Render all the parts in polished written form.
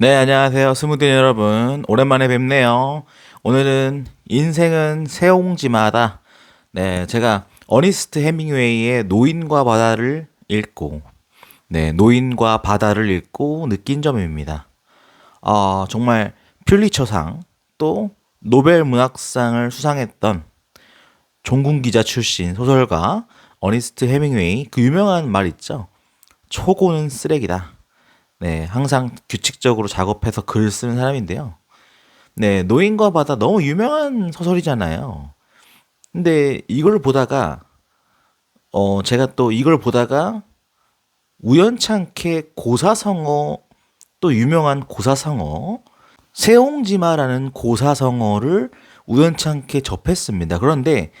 네, 안녕하세요. 스무디 여러분. 오랜만에 뵙네요. 오늘은 인생은 새옹지마다. 네, 제가 어니스트 해밍웨이의 노인과 바다를 읽고, 노인과 바다를 읽고 느낀 점입니다. 정말 퓰리처상 또 노벨 문학상을 수상했던 종군 기자 출신 소설가 어니스트 해밍웨이 그 유명한 말 있죠. 초고는 쓰레기다. 네, 항상 규칙적으로 작업해서 글을 쓰는 사람인데요. 네, 노인과 바다 너무 유명한 소설이잖아요. 근데 이걸 보다가 제가 또 이걸 보다가 우연찮게 고사성어, 또 유명한 고사성어 세옹지마라는 고사성어를 우연찮게 접했습니다. 그런데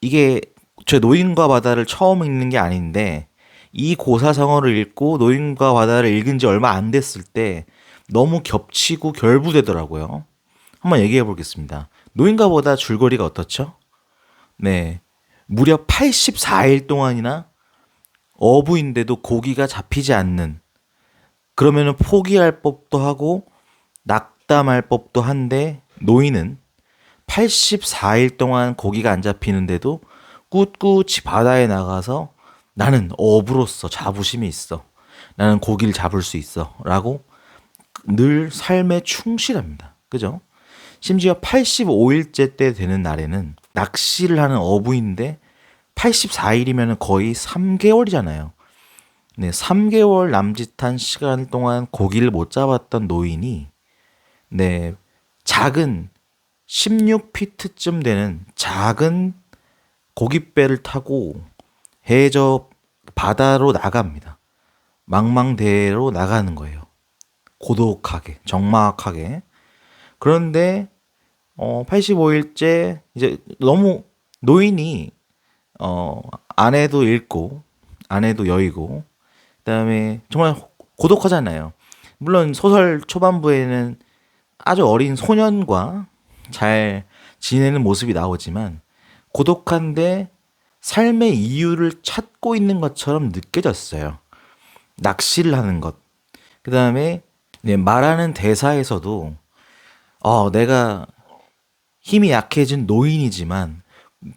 이게 제 노인과 바다를 처음 읽는 게 아닌데 이 고사성어를 읽고 노인과 바다를 읽은 지 얼마 안 됐을 때 너무 겹치고 결부되더라고요. 한번 얘기해 보겠습니다. 노인과 바다 줄거리가 어떻죠? 네. 무려 84일 동안이나 어부인데도 고기가 잡히지 않는, 그러면은 포기할 법도 하고 낙담할 법도 한데 노인은 84일 동안 고기가 안 잡히는데도 꿋꿋이 바다에 나가서 나는 어부로서 자부심이 있어. 나는 고기를 잡을 수 있어. 라고 늘 삶에 충실합니다. 그죠? 심지어 85일째 때 되는 날에는 낚시를 하는 어부인데 84일이면 거의 3개월이잖아요. 네, 3개월 남짓한 시간 동안 고기를 못 잡았던 노인이 네, 작은 16피트쯤 되는 작은 고깃배를 타고 해저 바다로 나갑니다. 망망대해로 나가는 거예요. 고독하게, 적막하게. 그런데 85일째 이제 너무 노인이 아내도 잃고 아내도 여의고 그다음에 정말 고독하잖아요. 물론 소설 초반부에는 아주 어린 소년과 잘 지내는 모습이 나오지만 고독한데 삶의 이유를 찾고 있는 것처럼 느껴졌어요. 낚시를 하는 것. 그 다음에 말하는 대사에서도 내가 힘이 약해진 노인이지만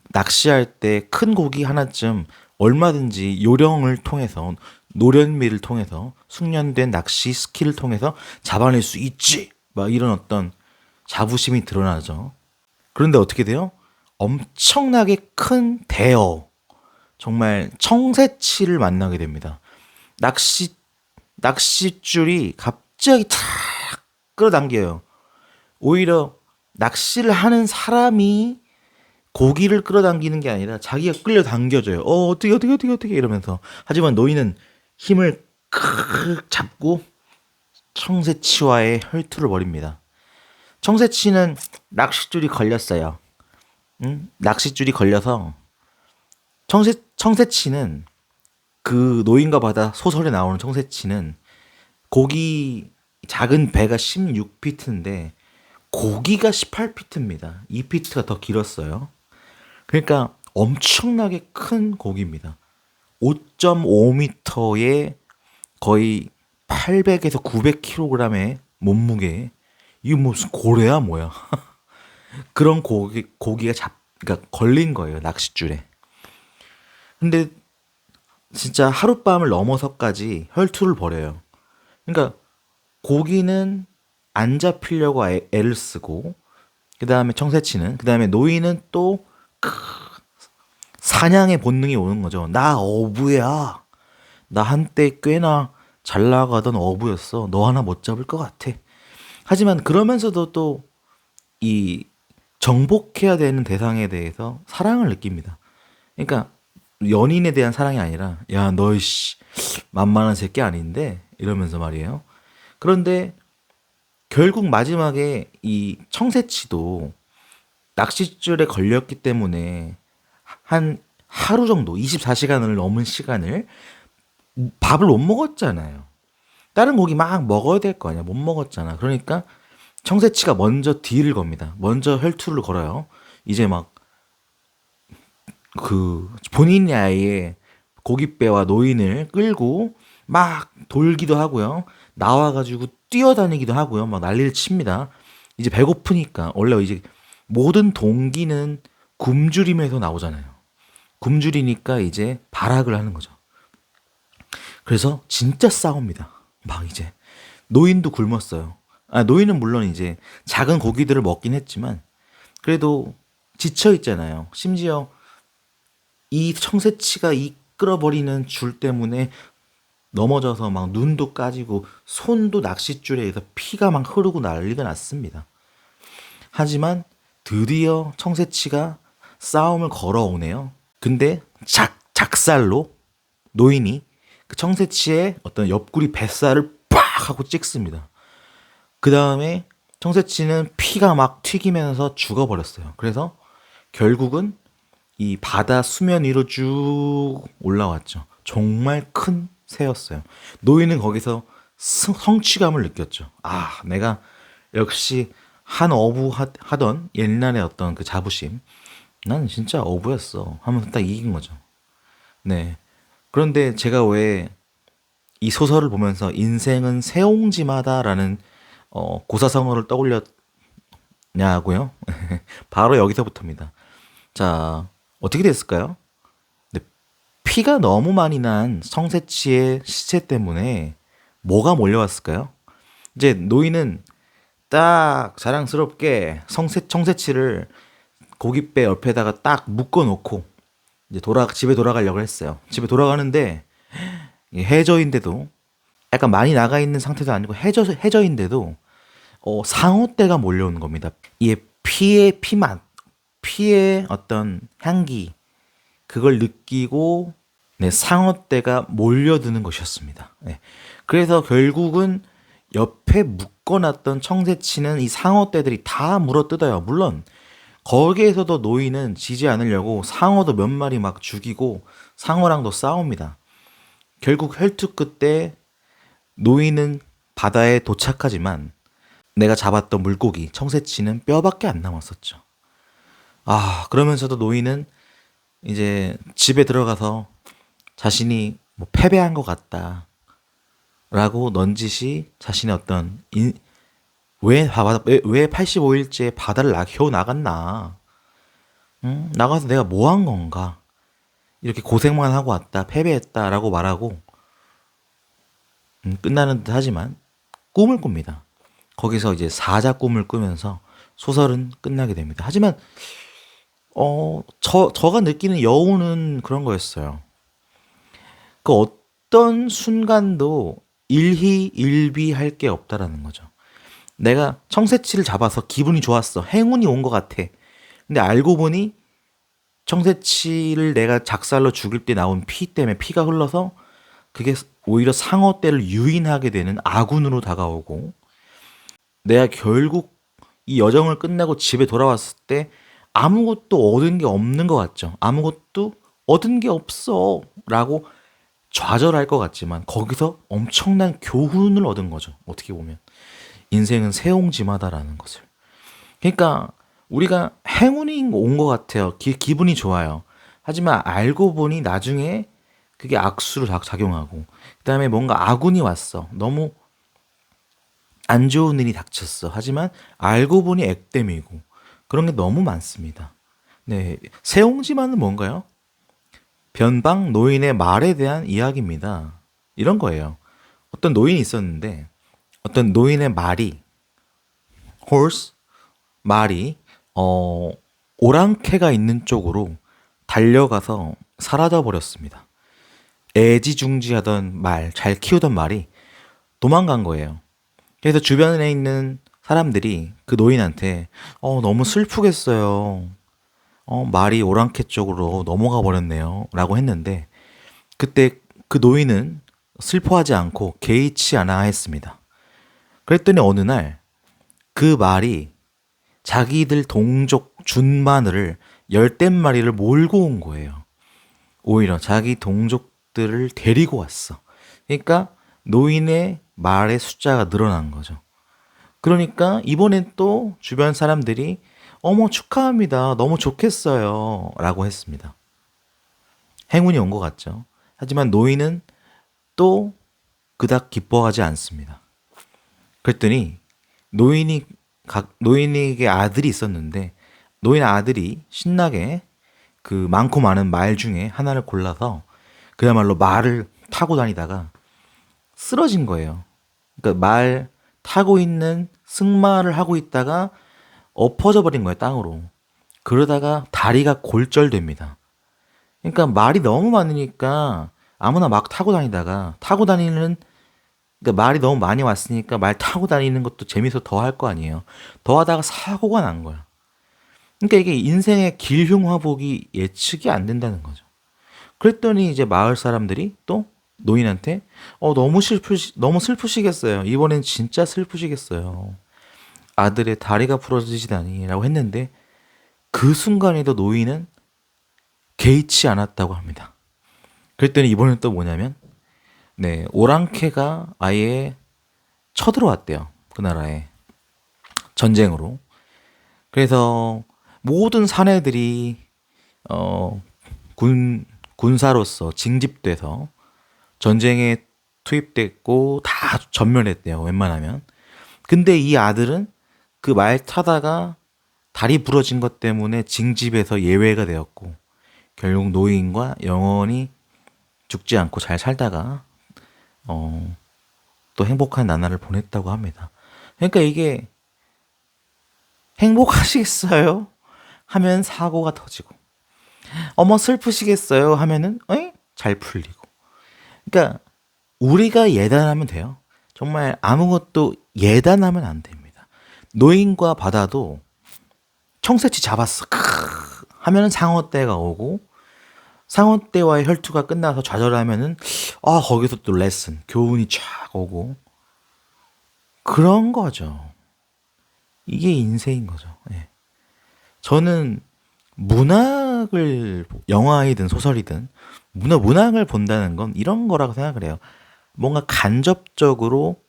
낚시할 때 큰 고기 하나쯤 얼마든지 요령을 통해서 노련미를 통해서 숙련된 낚시 스킬을 통해서 잡아낼 수 있지. 막 이런 어떤 자부심이 드러나죠. 그런데 어떻게 돼요? 엄청나게 큰 대어, 정말 청새치를 만나게 됩니다. 낚시 낚싯줄이 갑자기 탁 끌어당겨요. 오히려 낚시를 하는 사람이 고기를 끌어당기는 게 아니라 자기가 끌려당겨져요. 어떻게 이러면서. 하지만 노인은 힘을 크 잡고 청새치와의 혈투를 벌입니다. 청새치는 낚싯줄이 걸렸어요. 응? 낚싯줄이 걸려서 청새치는 그 노인과 바다 소설에 나오는 청새치는 고기 작은 배가 16피트인데 고기가 18피트입니다. 2피트가 더 길었어요. 그러니까 엄청나게 큰 고기입니다. 5.5m에 거의 800에서 900kg의 몸무게. 이거 무슨 고래야 뭐야? 그런 고기가 그러니까 걸린 거예요, 낚싯줄에. 근데 진짜 하룻밤을 넘어서까지 혈투를 벌여요. 그러니까 고기는 안 잡히려고 애를 쓰고, 그 다음에 청새치는, 그 다음에 노인은 또 사냥의 본능이 오는 거죠. 나 어부야. 나 한때 꽤나 잘 나가던 어부였어. 너 하나 못 잡을 것 같아. 하지만 그러면서도 또 이 정복해야 되는 대상에 대해서 사랑을 느낍니다. 그러니까 연인에 대한 사랑이 아니라 야, 너 씨 만만한 새끼 아닌데 이러면서 말이에요. 그런데 결국 마지막에 이 청새치도 낚싯줄에 걸렸기 때문에 한 하루 정도 24시간을 넘은 시간을 밥을 못 먹었잖아요. 다른 고기 막 먹어야 될 거 아니야. 못 먹었잖아. 그러니까 청새치가 먼저 딜을 겁니다. 먼저 혈투를 걸어요. 이제 막 본인이 아예 고깃배와 노인을 끌고 막 돌기도 하고요. 나와가지고 뛰어다니기도 하고요. 막 난리를 칩니다. 이제 배고프니까 원래 이제 모든 동기는 굶주림에서 나오잖아요. 굶주리니까 이제 발악을 하는 거죠. 그래서 진짜 싸웁니다. 막 이제 노인도 굶었어요. 노인은 물론 이제 작은 고기들을 먹긴 했지만 그래도 지쳐 있잖아요. 심지어 이 청새치가 이끌어버리는 줄 때문에 넘어져서 막 눈도 까지고 손도 낚싯줄에 의해서 피가 막 흐르고 난리가 났습니다. 하지만 드디어 청새치가 싸움을 걸어오네요. 근데 작살로 노인이 그 청새치의 어떤 옆구리 뱃살을 팍 하고 찍습니다. 그 다음에 청새치는 피가 막 튀기면서 죽어버렸어요. 그래서 결국은 이 바다 수면 위로 쭉 올라왔죠. 정말 큰 새였어요. 노인은 거기서 성취감을 느꼈죠. 내가 역시 한 어부 하던 옛날의 어떤 그 자부심. 난 진짜 어부였어. 하면서 딱 이긴 거죠. 네. 그런데 제가 왜 이 소설을 보면서 인생은 새옹지마다라는 고사성어를 떠올렸냐고요? 바로 여기서부터입니다. 자, 어떻게 됐을까요? 네, 피가 너무 많이 난 성세치의 시체 때문에 뭐가 몰려왔을까요? 이제 노인은 딱 자랑스럽게 청새치를 고깃배 옆에다가 딱 묶어놓고 이제 집에 돌아가려고 했어요. 집에 돌아가는데 해저인데도 약간 많이 나가 있는 상태도 아니고 해저인데도 상어떼가 몰려오는 겁니다. 이게 피의 피맛, 피의 어떤 향기 그걸 느끼고 네, 상어떼가 몰려드는 것이었습니다. 네. 그래서 결국은 옆에 묶어놨던 청새치는 이 상어떼들이 다 물어뜯어요. 물론 거기에서도 노인은 지지 않으려고 상어도 몇 마리 막 죽이고 상어랑도 싸웁니다. 결국 혈투 끝에 노인은 바다에 도착하지만 내가 잡았던 물고기 청새치는 뼈밖에 안 남았었죠. 그러면서도 노인은 이제 집에 들어가서 자신이 뭐 패배한 것 같다 라고 넌지시 자신의 어떤 왜 85일째 바다를 겨우 나갔나? 나가서 내가 뭐 한 건가? 이렇게 고생만 하고 왔다, 패배했다라고 말하고 끝나는 듯 하지만 꿈을 꿉니다. 거기서 이제 사자 꿈을 꾸면서 소설은 끝나게 됩니다. 하지만 저가 느끼는 여운은 그런 거였어요. 그 어떤 순간도 일희일비할 게 없다라는 거죠. 내가 청새치를 잡아서 기분이 좋았어. 행운이 온 것 같아. 근데 알고 보니 청새치를 내가 작살로 죽일 때 나온 피 때문에 피가 흘러서 그게 오히려 상어떼를 유인하게 되는 아군으로 다가오고 내가 결국 이 여정을 끝내고 집에 돌아왔을 때 아무것도 얻은 게 없는 것 같죠. 아무것도 얻은 게 없어 라고 좌절할 것 같지만 거기서 엄청난 교훈을 얻은 거죠. 어떻게 보면 인생은 새옹지마다라는 것을. 그러니까 우리가 행운이 온 것 같아요. 기분이 좋아요. 하지만 알고 보니 나중에 그게 악수로 작용하고 그다음에 뭔가 아군이 왔어. 너무 안 좋은 일이 닥쳤어. 하지만 알고 보니 액땜이고 그런 게 너무 많습니다. 네, 새옹지마는 뭔가요? 변방 노인의 말에 대한 이야기입니다. 이런 거예요. 어떤 노인이 있었는데 어떤 노인의 말이 오랑캐가 있는 쪽으로 달려가서 사라져 버렸습니다. 애지중지하던 잘 키우던 말이 도망간 거예요. 그래서 주변에 있는 사람들이 그 노인한테 너무 슬프겠어요. 말이 오랑캐 쪽으로 넘어가 버렸네요. 라고 했는데 그때 그 노인은 슬퍼하지 않고 개의치 않아 했습니다. 그랬더니 어느 날 그 말이 자기들 동족 준마늘을 10댓마리를 몰고 온 거예요. 오히려 자기 동족들을 데리고 왔어. 그러니까 노인의 말의 숫자가 늘어난 거죠. 그러니까 이번엔 또 주변 사람들이 어머 축하합니다. 너무 좋겠어요. 라고 했습니다. 행운이 온 것 같죠. 하지만 노인은 또 그닥 기뻐하지 않습니다. 그랬더니 노인이 노인에게 아들이 있었는데 노인 아들이 신나게 그 많고 많은 말 중에 하나를 골라서 그야말로 말을 타고 다니다가 쓰러진 거예요. 그러니까 말 타고 있는 승마를 하고 있다가 엎어져 버린 거예요, 땅으로. 그러다가 다리가 골절됩니다. 그러니까 말이 너무 많으니까 아무나 막 타고 다니다가 타고 다니는 그러니까 말이 너무 많이 왔으니까 말 타고 다니는 것도 재밌어 더 할 거 아니에요. 더 하다가 사고가 난 거야. 그러니까 이게 인생의 길흉화복이 예측이 안 된다는 거죠. 그랬더니 이제 마을 사람들이 또 노인한테 너무 슬프시겠어요. 이번엔 진짜 슬프시겠어요. 아들의 다리가 부러지다니라고 했는데 그 순간에도 노인은 개의치 않았다고 합니다. 그랬더니 이번엔 또 뭐냐면 네, 오랑캐가 아예 쳐들어왔대요. 그 나라에 전쟁으로. 그래서 모든 사내들이 어, 군사로서 징집돼서 전쟁에 투입됐고 다 전멸했대요. 웬만하면. 근데 이 아들은 그 말 타다가 다리 부러진 것 때문에 징집에서 예외가 되었고 결국 노인과 영원히 죽지 않고 잘 살다가 어, 또 행복한 나날을 보냈다고 합니다. 그러니까 이게 행복하시겠어요? 하면 사고가 터지고 어머 슬프시겠어요? 하면은 잘 풀리고. 그러니까 우리가 예단하면 돼요. 정말 아무것도 예단하면 안 됩니다. 노인과 바다도 청새치 잡았어. 하면은 상어떼가 오고 상어떼와의 혈투가 끝나서 좌절하면은 거기서 또 레슨 교훈이 쫙 오고 그런 거죠. 이게 인생인 거죠. 예. 저는 문학을 영화이든 소설이든 문학을 본다는 건 이런 거라고 생각을 해요. 뭔가 간접적으로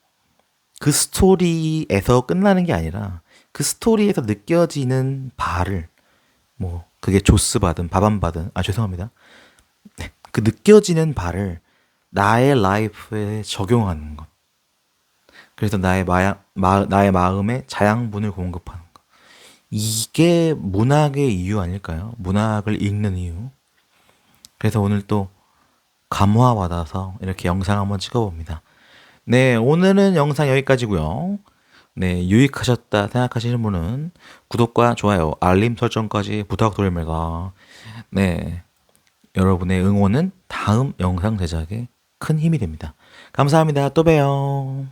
그 스토리에서 끝나는 게 아니라 그 스토리에서 느껴지는 바를 뭐 그게 조스 받은 밥안 받은 죄송합니다. 그 느껴지는 바를 나의 라이프에 적용하는 것. 그래서 나의 마음에 자양분을 공급하는 것. 이게 문학의 이유 아닐까요? 문학을 읽는 이유. 그래서 오늘 또 감화 받아서 이렇게 영상 한번 찍어봅니다. 네, 오늘은 영상 여기까지고요. 네, 유익하셨다 생각하시는 분은 구독과 좋아요, 알림 설정까지 부탁드립니다. 네, 여러분의 응원은 다음 영상 제작에 큰 힘이 됩니다. 감사합니다. 또 봬요.